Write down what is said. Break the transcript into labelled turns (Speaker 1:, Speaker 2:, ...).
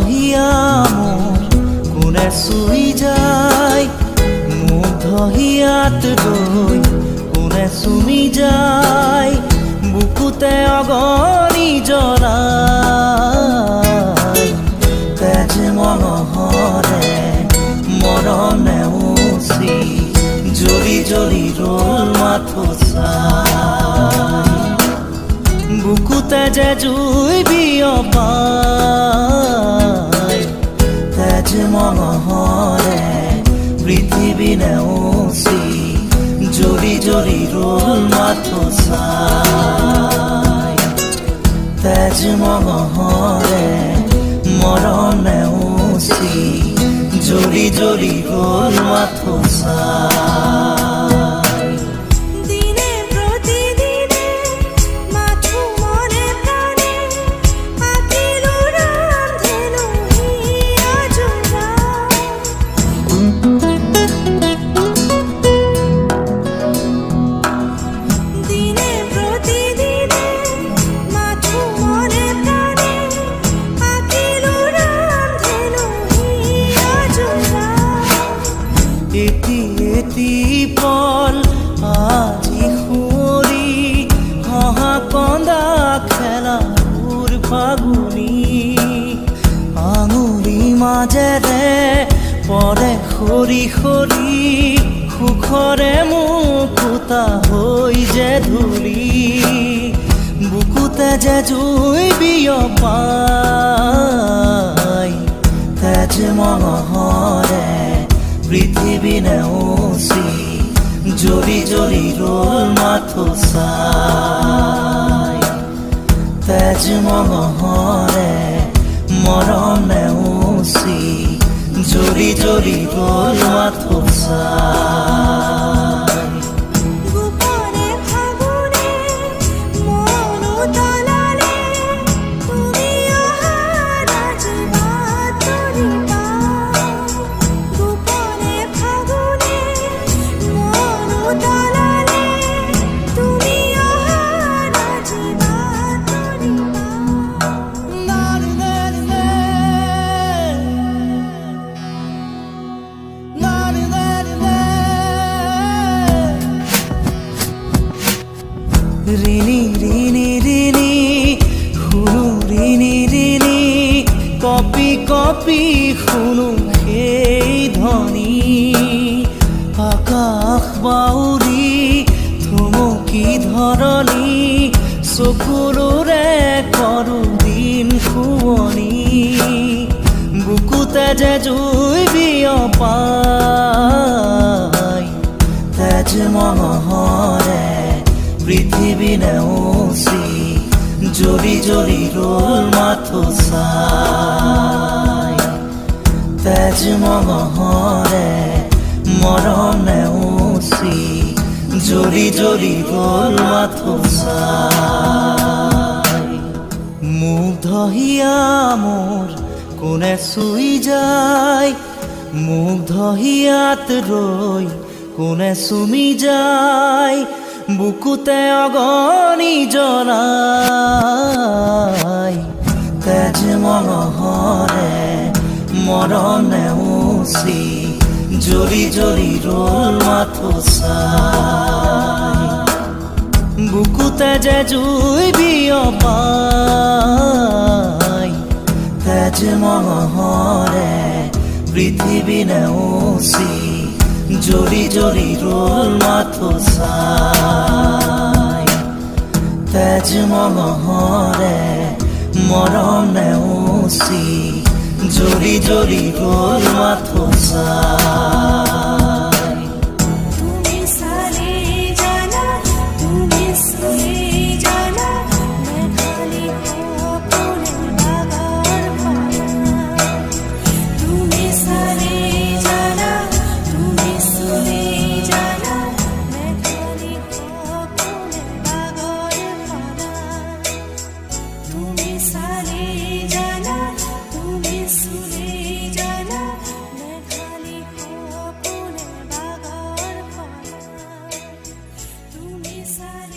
Speaker 1: হিয়া মোৰ কোনে চুই যায়, মুগ্ধ হিয়াত ৰৈ কোনে চুমি যায়, বুকুতে অগণি জৰাই, তেজ মনোহৰে মৰম নেওচি জ্বলি জ্বলি ৰ'ল মাথো চাই, বুকুতে যে জুই বিয়পাই, তেজ মনোহৰে পৃথিৱী নেওচি জ্বলি জ্বলি ৰ'ল মাথো চাই, তেজ মনোহৰে মৰম নেওচি জ্বলি জ্বলি ৰ'ল মাথো চাই। এটি এটি পল আজি সুঁৱৰি হহা কন্দা খেলাৰ ফাগুনি, আঙুলি মাজেৰে পৰে সৰি সৰি, সুখৰে মুকুতা হৈ যে ধূলি, বুকুতে যে জুই বিয়পাই, তেজ মনোহৰে পৃথিৱী নেওচি জ্বলি জ্বলি ৰ'ল মাথো চাই, তেজ মনোহৰে মৰম নেওচি জ্বলি জ্বলি ৰ'ল মাথো চাই। ৰিণি ৰিণি ৰিণি শুনো ৰিণি ৰিণি, কপি কপি শুনো সেই ধ্বনি, আকাশ বাউৰি থমকি ধৰণি, চকুৰে কৰোঁ দিন শুৱনি, বুকুতে যে জুই বিয়পাই, তেজ মনোহৰে পৃথিৱী নেওচি জ্বলি জ্বলি ৰ'ল মাথো চাই, তেজ মনোহৰে মৰম নেওচি জ্বলি জ্বলি ৰ'ল মাথো চাই, মুগ্ধ হিয়া মোৰ কোনে চুই যায়, মুগ্ধ হিয়াত ৰৈ কোনে চুমি যায়, বুকুতে অগণি জৰাই, তেজ মনোহৰে মৰম নেওচি জ্বলি জ্বলি ৰ'ল মাথো চাই, বুকুতে যে জুই বিয়পাই, তেজ মনোহৰে পৃথিৱী নেওচি জ্বলি জ্বলি ৰ'ল মাথো চাই, তেজ মনোহৰে মৰম নেওচি জ্বলি জ্বলি ৰ'ল মাথো চাই।
Speaker 2: তুমি সারে জানা, তুমি সুরে জানা, मैं खाली अपने बागार पाना, তুমি সারে জানা, তুমি সুরে জানা, मैं खाली अपने बागार पाना, তুমি সারে জানা, তুমি সুরে জানা, मैं खाली अपने बागार पाना, তুমি সারে